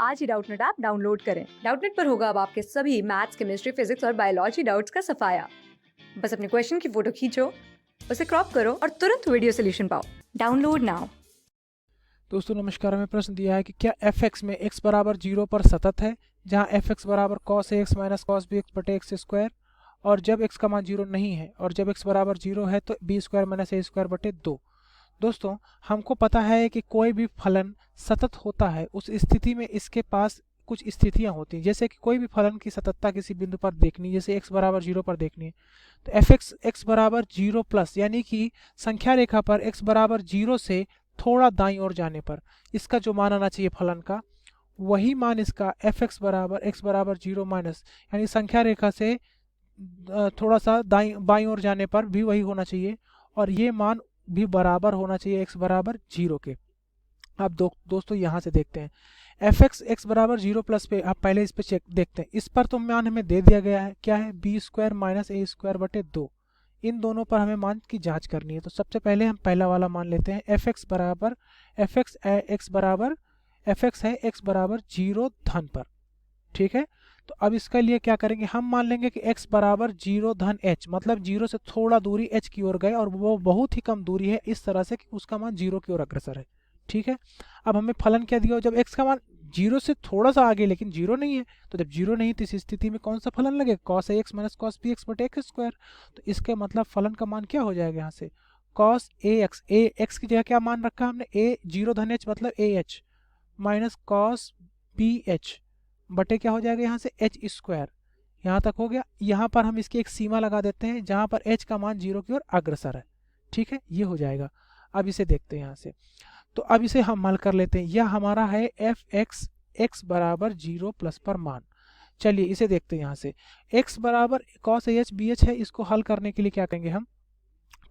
आज ही Doubtnut app download करें। Doubtnut पर होगा अब आपके सभी मैथ्स, केमिस्ट्री, फिजिक्स और बायोलॉजी डाउट्स का सफाया। बस अपने क्वेश्चन की फोटो खींचो, उसे क्रॉप करो और तुरंत वीडियो सोल्यूशन पाओ। Download now. दोस्तों नमस्कार। हमें प्रश्न दिया है कि क्या f(x) में x बराबर 0 पर सतत है, जहां f(x) बराबर cos ax minus cos bx बटे एक्स स्क्वायर, और जब x का मान 0 नहीं है और जब x बराबर 0 है तो b square minus a square बटे 2। दोस्तों हमको पता है कि कोई भी फलन सतत होता है उस स्थिति में इसके पास कुछ स्थितियां होती हैं, जैसे कि कोई भी फलन की सततता किसी बिंदु पर देखनी, जैसे x बराबर 0 पर देखनी है तो f(x) x बराबर 0 प्लस, यानी कि संख्या रेखा पर x बराबर 0 से थोड़ा दाईं ओर जाने पर इसका जो मान आना चाहिए फलन का, वही मान इसका f(x) बराबर x बराबर 0 माइनस, यानी संख्या रेखा से थोड़ा सा बाईं ओर जाने पर भी वही होना चाहिए, और ये मान भी बराबर होना चाहिए x बराबर 0 के। अब दोस्तों यहाँ से देखते हैं f(x) x बराबर 0 प्लस पे, आप पहले इस पे चेक देखते हैं। इस पर तो मान हमें दे दिया गया है, क्या है, b square minus a square बटे 2। इन दोनों पर हमें मान की जांच करनी है, तो सबसे पहले हम पहला वाला मान लेते हैं f(x) बराबर f(x) x बराबर f(x) है x बराबर 0 धन पर, ठीक है। तो अब इसके लिए क्या करेंगे, हम मान लेंगे कि x बराबर 0 धन h, मतलब 0 से थोड़ा दूरी h की ओर गए और वो बहुत ही कम दूरी है, इस तरह से कि उसका मान 0 की ओर अग्रसर है, ठीक है। अब हमें फलन क्या दिया, जब x का मान 0 से थोड़ा सा आगे लेकिन 0 नहीं है, तो जब 0 नहीं तो इस स्थिति में कौन सा फलन लगे, cos ax minus cos bx बटे एक्स स्क्वायर। तो इसके मतलब फलन का मान क्या हो जाएगा यहाँ से, cos ax की जगह क्या मान रखा हमने, a 0 धन h मतलब ah माइनस cos bh बटे क्या हो जाएगा यहाँ से h स्क्वायर। यहाँ तक हो गया। यहाँ पर हम इसकी एक सीमा लगा देते हैं जहाँ पर h का मान 0 की ओर अग्रसर है, ठीक है, ये हो जाएगा। अब इसे देखते हैं यहाँ से, तो अब इसे हम हल कर लेते हैं। यह हमारा है f(x) x बराबर 0 प्लस पर मान। चलिए इसे देखते हैं यहाँ से, x बराबर cos ah bh है, इसको हल करने के लिए क्या करेंगे, हम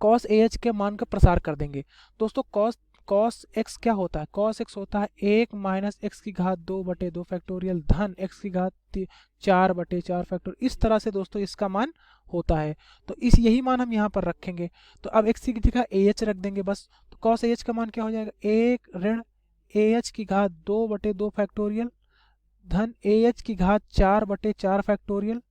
cos ah के मान का प्रसार कर देंगे। दोस्तों cos x क्या होता है, cos x होता है 1 माइनस एक्स की घात 2 बटे 2 फैक्टोरियल धन x की घात 4 बटे 4 फैक्टोरियल। इस तरह से दोस्तों इसका मान होता है, तो इस यही मान हम यहाँ पर रखेंगे। तो अब x की जगह ah रख देंगे बस, तो cos ah का मान क्या हो जाएगा, 1 ऋण ah की घात 2 बटे 2 फैक्टोरियल धन ah की घात 4 बटे 4 फैक्टोरियल।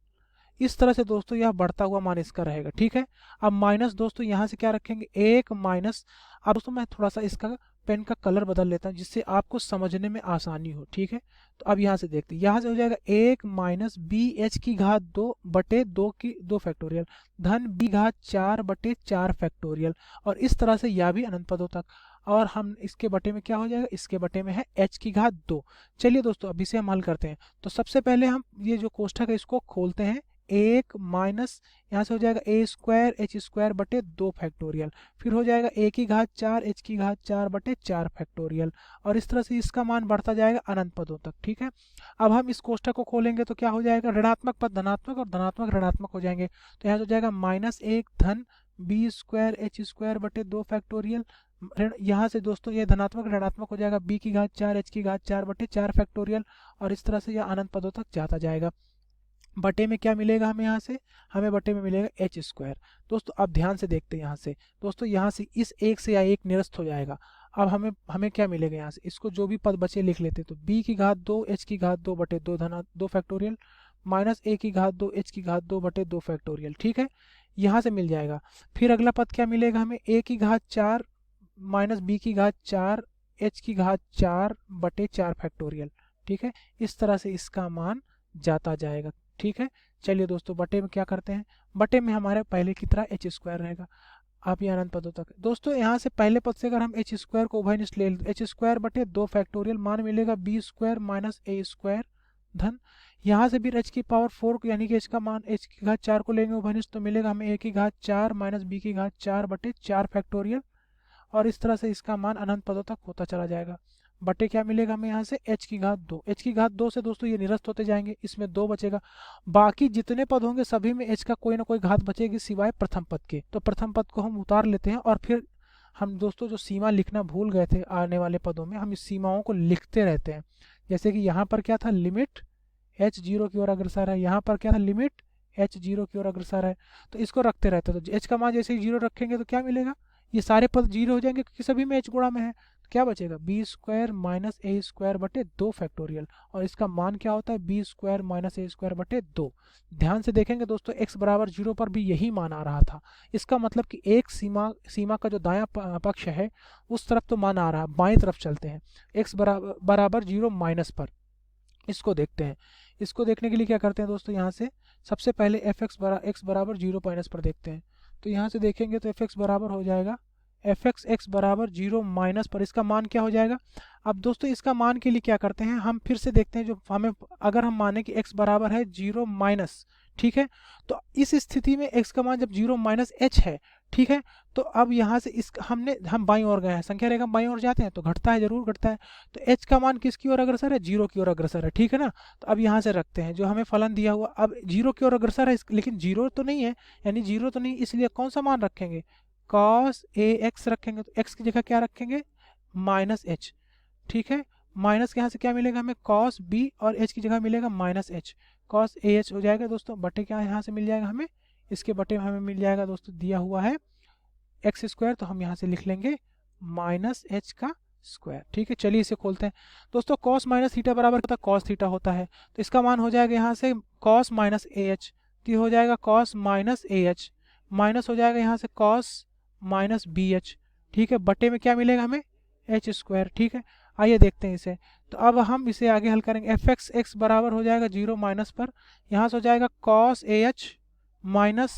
इस तरह से दोस्तों यह बढ़ता हुआ मान इसका रहेगा, ठीक है। अब माइनस दोस्तों यहाँ से क्या रखेंगे, 1 माइनस, अब दोस्तों मैं थोड़ा सा इसका पेन का कलर बदल लेता हूँ जिससे आपको समझने में आसानी हो, ठीक है। तो अब यहाँ से देखते हैं, यहाँ से हो जाएगा 1 माइनस बी एच की घात 2 बटे 2 की 2 फैक्टोरियल धन बी घात 4 बटे 4 फैक्टोरियल, और इस तरह से यह भी अनंत पदों तक। और हम इसके बटे में क्या हो जाएगा, इसके बटे में है h की घात 2। चलिए दोस्तों अब इसे हम हल करते हैं। तो सबसे पहले हम ये जो कोष्ठक है इसको खोलते हैं, 1 माइनस यहाँ से हो जाएगा a स्क्वायर h स्क्वायर बटे 2 फैक्टोरियल, फिर हो जाएगा a की घात 4 h की घात 4 बटे 4 फैक्टोरियल, और इस तरह से इसका मान बढ़ता जाएगा अनंत पदों तक, ठीक है। अब हम इस कोष्ठक को खोलेंगे तो क्या हो जाएगा, ऋणात्मक पद धनात्मक और धनात्मक ऋणात्मक हो जाएंगे। तो यहाँ हो जाएगा माइनस 1 धन b स्क्वायर h स्क्वायर बटे 2 फैक्टोरियल, यहाँ से दोस्तों ये धनात्मक ऋणात्मक हो जाएगा, b की घात 4 h की घात 4 बटे 4 फैक्टोरियल, और इस तरह से यह अनंत पदों तक जाता जाएगा। बटे में क्या मिलेगा हमें, यहाँ से हमें बटे में मिलेगा h स्क्वायर। दोस्तों अब ध्यान से देखते हैं यहाँ से, दोस्तों यहाँ से इस एक से या एक निरस्त हो जाएगा। अब हमें क्या मिलेगा, यहाँ से इसको जो भी पद बचे लिख लेते, तो b की घात 2 h की घात 2 बटे 2 धना 2 फैक्टोरियल माइनस a की घात 2 h की घात 2 बटे 2 फैक्टोरियल, ठीक है, यहाँ से मिल जाएगा। फिर अगला पद क्या मिलेगा हमें, a की घात 4 माइनस b की घात 4 h की घात 4 बटे 4 फैक्टोरियल, ठीक है। इस तरह से इसका मान जाता जाएगा, ठीक है। चलिए दोस्तों बटे में क्या करते हैं, बटे में हमारे पहले की तरह h स्क्वायर रहेगा। आप ये अनंत पदों तक दोस्तों यहाँ से पहले पद से अगर हम h स्क्वायर को उभयनिष्ठ ले h स्क्वायर बटे 2 फैक्टोरियल, मान मिलेगा b square minus a square धन, यहाँ से भी h की पावर 4 यानी कि h का मान h की घात 4 को लेंगे उभयनिष्ठ, तो मिलेगा हमें a की घात 4 माइनस b की घात 4 बटे 4 फैक्टोरियल, और इस तरह से इसका मान अनंत पदों तक होता चला जाएगा। बटे क्या मिलेगा हमें यहाँ से, h की घात 2, h की घात 2 से दोस्तों ये निरस्त होते जाएंगे, इसमें 2 बचेगा। बाकी जितने पद होंगे सभी में h का कोई ना कोई घात बचेगी सिवाय प्रथम पद के, तो प्रथम पद को हम उतार लेते हैं। और फिर हम दोस्तों जो सीमा लिखना भूल गए थे आने वाले पदों में, हम इस सीमाओं को लिखते रहते हैं। जैसे कि यहाँ पर क्या था, लिमिट h 0 की ओर अग्रसर है, यहाँ पर क्या था, लिमिट h 0 की ओर अग्रसर है, तो इसको रखते रहते हैं। तो h का मान जैसे ही 0 रखेंगे तो क्या मिलेगा, ये सारे पद 0 हो जाएंगे क्योंकि सभी में h गुणा में है। क्या बचेगा बी स्क्वायर माइनस ए स्क्वायर बटे 2 फैक्टोरियल, और इसका मान क्या होता है बी स्क्वायर माइनस ए स्क्वायर बटे 2। ध्यान से देखेंगे दोस्तों x बराबर 0 पर भी यही मान आ रहा था, इसका मतलब कि एक सीमा का जो दायां पक्ष है उस तरफ तो मान आ रहा है, बाएं तरफ चलते हैं x बराबर 0 माइनस पर, इसको देखते हैं। इसको देखने के लिए क्या करते हैं दोस्तों, यहाँ से सबसे पहले एफ एक्स बराबर 0 माइनस पर देखते हैं। तो यहाँ से देखेंगे तो एफ एक्स बराबर हो जाएगा एफ एक्स बराबर 0 माइनस पर, इसका मान क्या हो जाएगा। अब दोस्तों इसका मान के लिए क्या करते हैं, हम फिर से देखते हैं, जो हमें अगर हम माने कि x बराबर है 0 माइनस, ठीक है, तो इस स्थिति में x का मान जब 0 माइनस h है, ठीक है, तो अब यहाँ से हम बाईं ओर गए हैं, संख्या रेखा बाईं ओर जाते हैं तो घटता है, जरूर घटता है, तो h का मान किसकी ओर अग्रसर है, 0 की ओर अग्रसर है, ठीक है ना। तो अब यहाँ से रखते हैं जो हमें फलन दिया हुआ, अब 0 की ओर अग्रसर है, लेकिन 0 तो नहीं है, यानी 0 तो नहीं, इसलिए कौन सा मान रखेंगे, cos ax रखेंगे, तो x की जगह क्या रखेंगे माइनस h, ठीक है, माइनस के यहाँ से क्या मिलेगा हमें cos b, और h की जगह मिलेगा माइनस h, cos ah हो जाएगा दोस्तों, बटे क्या यहाँ से मिल जाएगा हमें, इसके बटे में हमें मिल जाएगा दोस्तों, दिया हुआ है एक्स स्क्वायर, तो हम यहाँ से लिख लेंगे माइनस एच का स्क्वायर, ठीक है। चलिए इसे खोलते हैं दोस्तों, cos माइनस थीटा बराबर होता है cos थीटा होता है, तो इसका मान हो जाएगा यहाँ से cos माइनस ए एच, तो हो जाएगा cos माइनस ए एच, माइनस हो जाएगा यहाँ से cos माइनस बी एच, ठीक है, बटे में क्या मिलेगा हमें एच स्क्वायर, ठीक है। आइए देखते हैं इसे, तो अब हम इसे आगे हल करेंगे, एफ एक्स एक्स बराबर हो जाएगा 0 माइनस पर, यहाँ से हो जाएगा cos a h minus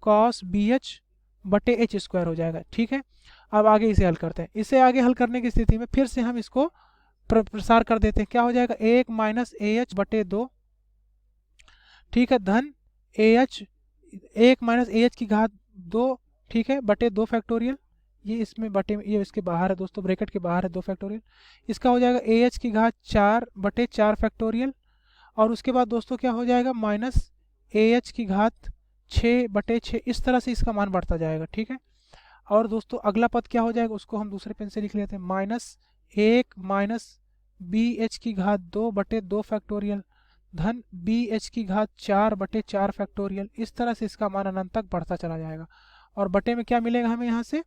cos b h बटे एच स्क्वायर हो जाएगा, ठीक है। अब आगे इसे हल करते हैं, इसे आगे हल करने की स्थिति में फिर से हम इसको प्रसार कर देते हैं, क्या हो जाएगा 1 माइनस ए एच बटे 2, ठीक है, धन A H 1 minus A H की घात 2, ठीक है, बटे 2 फैक्टोरियल, ये इसमें बटे में, ये इसके बाहर है दोस्तों, ब्रैकेट के बाहर है 2 फैक्टोरियल, इसका हो जाएगा ए एच की घात 4 बटे 4 फैक्टोरियल, और उसके बाद दोस्तों क्या हो जाएगा माइनस ए एच की घात 6 बटे 6, इस तरह से इसका मान बढ़ता जाएगा, ठीक है। और दोस्तों अगला पद क्या हो जाएगा, उसको हम दूसरे पेन से लिख लेते हैं, माइनस 1 माइनस बी एच की घात 2 बटे 2 फैक्टोरियल, धन बी एच की घात 4 बटे 4 फैक्टोरियल, इस तरह से इसका मान अनंत तक बढ़ता चला जाएगा। और बटे में क्या मिलेगा हमें, यहाँ से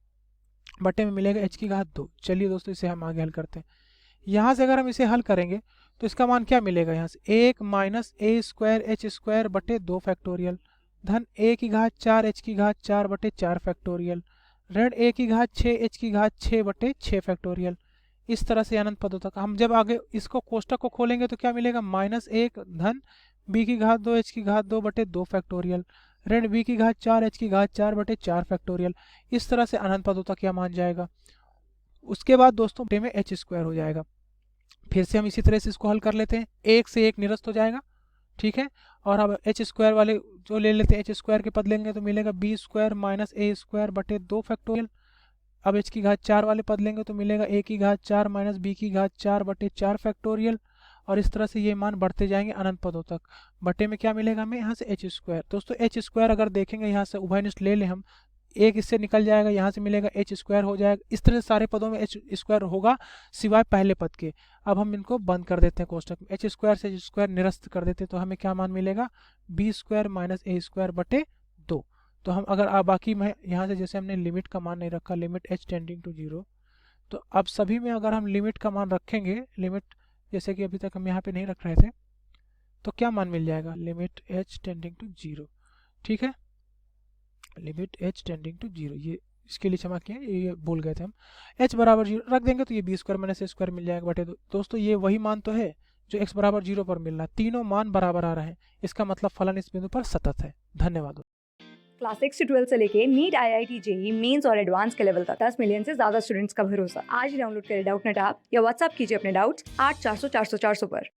बटे में मिलेगा h की घात 2। चलिए दोस्तों इसे हम आगे हल करते हैं, यहाँ से अगर हम इसे हल करेंगे तो इसका मान क्या मिलेगा, यहाँ से 1 माइनस ए स्क्वायर एच स्क्वायर बटे 2 फैक्टोरियल, धन a की घात 4 h की घात 4 बटे 4 फैक्टोरियल, ऋण a की घात 6 h की घात 6 बटे 6 फैक्टोरियल, इस तरह से अनंत पदों तक। हम जब आगे इसको कोष्टक को खोलेंगे तो क्या मिलेगा, माइनस 1 धन b की घात 2 h की घात 2 बटे 2 फैक्टोरियल, ऋण b की घात 4 h की घात 4 बटे 4 फैक्टोरियल, इस तरह से अनंत पदों तक यह मान जाएगा। उसके बाद दोस्तों बटे में एच स्क्वायर हो जाएगा, फिर से हम इसी तरह से इसको हल कर लेते हैं, एक से एक निरस्त हो जाएगा, ठीक है। और अब एच स्क्वायर वाले जो ले लेते हैं, एच स्क्वायर के पद लेंगे तो मिलेगा बी स्क्वायर माइनस ए स्क्वायर बटे 2 फैक्टोरियल, अब एच की घात 4 वाले पद लेंगे तो मिलेगा ए की घात 4 माइनस बी की घात 4 बटे 4 फैक्टोरियल, और इस तरह से ये मान बढ़ते जाएंगे अनंत पदों तक। बटे में क्या मिलेगा हमें, यहाँ से एच स्क्वायर, दोस्तों एच स्क्वायर अगर देखेंगे यहाँ से उभयनिष्ठ ले लें हम, एक इससे निकल जाएगा, यहाँ से मिलेगा एच स्क्वायर हो जाएगा, इस तरह से सारे पदों में एच स्क्वायर होगा सिवाय पहले पद के। अब हम इनको बंद कर देते हैं कोष्टक में, एच स्क्वायर से एच स्क्वायर निरस्त कर देते हैं, तो हमें क्या मान मिलेगा, बी स्क्वायर माइनस ए स्क्वायर बटे 2। तो हम अगर बाकी में यहाँ से जैसे हमने लिमिट का मान नहीं रखा, लिमिट एच टेंडिंग टू 0, तो अब सभी में अगर हम लिमिट का मान रखेंगे, लिमिट जैसे कि अभी तक हम यहाँ पे नहीं रख रहे थे, तो क्या मान मिल जाएगा, लिमिट एच टेंडिंग टू 0, ठीक है, लिमिट एच टेंडिंग टू 0, ये इसके लिए क्षमा किए, ये भूल गए थे हम, h बराबर 0 रख देंगे तो ये बी स्क्वायर माइनस ए स्क्वायर मिल जाएगा बटे 2। दोस्तों ये वही मान तो है जो x बराबर 0 पर मिल रहा है, तीनों मान बराबर आ रहे हैं, इसका मतलब फलन इस बिंदु पर सतत है। धन्यवाद। क्लास 6 से 12 से लेके नीट IIT JEE मेंस और एडवांस के लेवल तक 10 मिलियन से ज्यादा स्टूडेंट्स का भरोसा। आज ही डाउनलोड करें डाउटनेट ऐप या व्हाट्सएप कीजिए अपने डाउट्स 8400 400 400 पर।